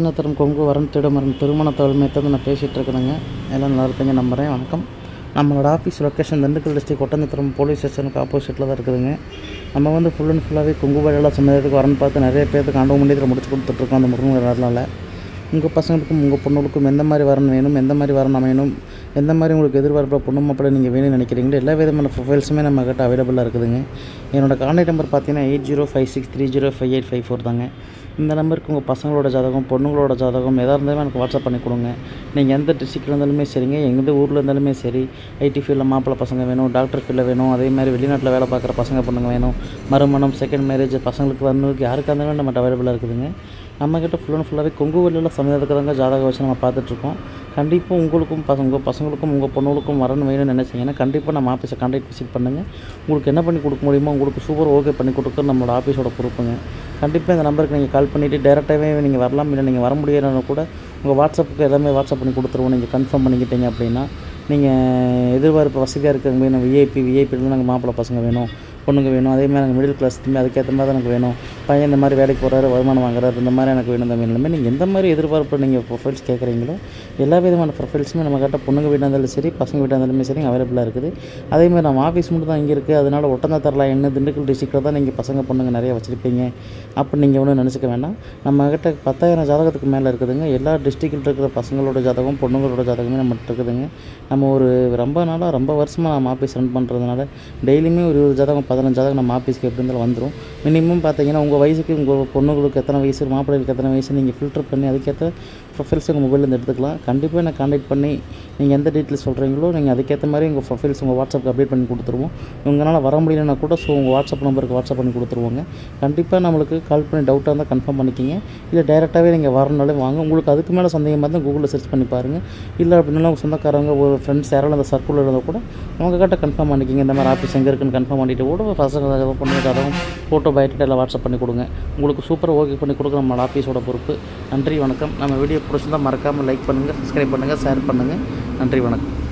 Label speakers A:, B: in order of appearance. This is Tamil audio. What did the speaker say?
A: ஒட்டஞ்சத்திரம் கொங்கு வரன் திடமரம் திருமண தகவல் நான் பேசிகிட்டு இருக்கிறேங்க. எல்லாம் நல்லா இருப்பீங்க நம்புகிறேன். வணக்கம். நம்மளோட office location Dindigul district Oddanchatram police ஸ்டேஷனுக்கு ஆப்போசிட்டில் தான் இருக்குதுங்க. நம்ம வந்து ஃபுல் அண்ட் ஃபுல்லாகவே கொங்கு வழியெல்லாம் சமயத்துக்கு வரன்னு பார்த்து நிறைய பேருக்கு ஆண்டவ மண்டியத்தில் முடிச்சு கொடுத்துட்ருக்கோம். அந்த முருகன் வரலால் உங்கள் பசங்களுக்கும் உங்கள் பொண்ணுகளுக்கும் எந்த மாதிரி வரன் வேணும், எந்த மாதிரி வரன் அமையணும், எந்த மாதிரி உங்களுக்கு எதிர்பார்ப்பில் பொண்ணு மாப்பிள்ளை நீங்கள் வேணும்னு நினைக்கிறீங்களோ எல்லா விதமான ப்ரொஃபைல்ஸுமே நம்ம கிட்ட அவைலபிளாக இருக்குதுங்க. என்னோடய கான்டாக்ட் நம்பர் பார்த்தீங்கன்னா 8056305854 தாங்க. இந்த நம்பருக்கு உங்கள் பசங்களோட ஜாதகம், பொண்ணுங்களோட ஜாதகம் எதாக இருந்தாலும் எனக்கு வாட்ஸ்அப் பண்ணி கொடுங்க. நீங்கள் எந்த டிஸ்ட்ரிக்டில் இருந்தாலுமே சரிங்க, எந்த ஊரில் இருந்தாலுமே சரி. ஐடி ஃபீல்டில் மாப்பிள்ளை பசங்க வேணும், டாக்டர் ஃபீல்டில் வேணும், அதே மாதிரி வெளிநாட்டில் வேலை பார்க்குற பசங்க பொண்ணுங்க வேணும், மறுமணம், செகண்ட் மேரேஜ் பசங்களுக்கு வரணுக்கு யாருக்காக இருந்தாலும் நம்மகிட்ட அவைலபிளாக இருக்குதுங்க. நம்மக்கிட்ட ஃபுல் அண்ட் ஃபுல்லாகவே கொங்கு வழியில் சமயத்துக்கு தாங்க ஜாதகம் வச்சு நம்ம பார்த்துட்ருக்கோம். கண்டிப்பாக உங்களுக்கும் உங்கள் பசங்களுக்கும் உங்கள் பொண்ணுகளுக்கும் வரணும் வேணும்னு நினைச்சிங்கன்னா கண்டிப்பாக நம்ம ஆஃபீஸை கான்டாக்ட் விசிட் பண்ணுங்கள். உங்களுக்கு என்ன பண்ணி கொடுக்க முடியுமோ உங்களுக்கு சூப்பர் ஓகே பண்ணி கொடுக்குறது நம்மளோட ஆஃபீஸோட பொறுப்புங்க. கண்டிப்பாக இந்த நம்பருக்கு நீங்கள் கால் பண்ணிவிட்டு டேரெக்டாகவே நீங்கள் வரலாம். இல்லை நீங்கள் வர முடியலைன்னா கூட உங்கள் வாட்ஸ்அப்புக்கு எல்லாமே வாட்ஸ்அப் பண்ணி கொடுத்துருவோம். நீங்கள் கன்ஃபார்ம் பண்ணிக்கிட்டீங்க அப்படின்னா நீங்கள் எதிர்பார்ப்பு வசதியாக இருக்கிறவங்க வேணும். விஐபியில் நாங்கள் மாப்பிள்ளை பசங்க வேணும், பொண்ணுங்க வேணும், அதேமாதிரி எனக்கு மிடில் கிளாஸ் திரும்பி அதுக்கேற்ற மாதிரி தான் எனக்கு வேணும், பையன் இந்த மாதிரி வேலைக்கு போகிறாரு, வருமானம் வாங்குறாரு, இந்த மாதிரி எனக்கு வேணும். இந்த வேணுமே நீங்கள் எந்த மாதிரி எதிர்பார்ப்பு நீங்கள் ப்ரொஃபைல்ஸ் கேட்குறீங்களோ எல்லா விதமான ப்ரொஃபைல்ஸுமே நம்ம கிட்ட பொண்ணுங்க வீட்டாக இருந்தாலும் சரி, பசங்க வீட்டாக இருந்தாலுமே சரி அவைலபிளாக இருக்குது. அதேமாதிரி நம்ம ஆஃபீஸ் மட்டும் தான் இங்கே இருக்குது. அதனால் ஒட்டஞ்சத்திரம் என்ன திண்டுக்கல் டிஸ்ட்ரிக்டில் தான் நீங்கள் பசங்க பொண்ணுங்க நிறைய வச்சுருப்பீங்க அப்படி நீங்கள் ஒன்றும் நினச்சிக்க வேண்டாம். நம்மக்கிட்ட 10,000 ஜாதகத்துக்கு மேலே இருக்குதுங்க. எல்லா டிஸ்ட்ரிக்டில் இருக்கிற பசங்களோட ஜாதகம், பொண்ணுங்களோட ஜாதகமே நம்மகிட்ட இருக்குதுங்க. நம்ம ஒரு ரொம்ப வருஷமாக நம்ம ஆஃபீஸ் ரன் பண்ணுறதுனால டெய்லியுமே ஒரு 20 ஜாதகம் 15 ஜாதகம் நம்ம ஆஃபீஸ்க்கு எப்படி இருந்தாலும் வந்துடும். மினிமம் பார்த்தீங்கன்னா உங்கள் வயசுக்கு உங்கள் பொண்ணுங்களுக்கு எத்தனை வயசு, மாப்பிள்ளைகளுக்கு எத்தனை வயசு நீங்கள் ஃபில்டர் பண்ணி அதுக்கேற்ற ப்ரொஃபைல்ஸ் உங்கள் மொபைலேருந்து எடுத்துக்கலாம். கண்டிப்பாக எனக்கு கான்டாக்ட் பண்ணி நீங்கள் எந்த டீட்டெயில்ஸ் சொல்கிறீங்களோ நீங்கள் அதுக்கேற்ற மாதிரி உங்கள் ப்ரொஃபைல்ஸ் உங்கள் வாட்ஸ்அப்புக்கு அப்டேட் பண்ணி கொடுத்துருவோம். உங்களால் வர முடியலன்னா கூட உங்கள் வாட்ஸ்அப் நம்பருக்கு வாட்ஸ்அப் பண்ணி கொடுத்துருவோங்க. கண்டிப்பாக நம்மளுக்கு கால் பண்ணி டவுட்டாக இருந்தால் கன்ஃபார்ம் பண்ணிக்கிங்க. இல்லை டேரெக்டாகவே நீங்கள் வரனாலே வாங்க. உங்களுக்கு அதுக்கு மேலே சந்தேகமாக இருந்தால் கூகுளில் சர்ச் பண்ணி பாருங்கள். இல்லை அப்படின்னா உங்கள் சொந்தக்காரங்க ஒரு ஃப்ரெண்ட்ஸ் யாராலும் அந்த சர்க்கிளில் இருந்தால் கூட அவங்க கிட்ட கன்ஃபார்ம் பண்ணிக்கிங்க. இந்த மாதிரி ஆஃபீஸ் எங்கே இருக்குன்னு கன்ஃபார்ம் பண்ணிவிட்டு கூட பசங்க பொண்ணு ஜாதகம் ஃபோட்டோ பயோடேட்டா எல்லாம் வாட்ஸ்அப் பண்ணி கொடுங்க. உங்களுக்கு சூப்பராக ஓகே பண்ணி கொடுக்க நம்ம ஆஃபீஸோட பொறுப்பு. நன்றி, வணக்கம். நம்ம வீடியோ பிடிச்சிருந்தால் மறக்காமல் லைக் பண்ணுங்கள், சப்ஸ்கிரைப் பண்ணுங்கள், ஷேர் பண்ணுங்கள். நன்றி, வணக்கம்.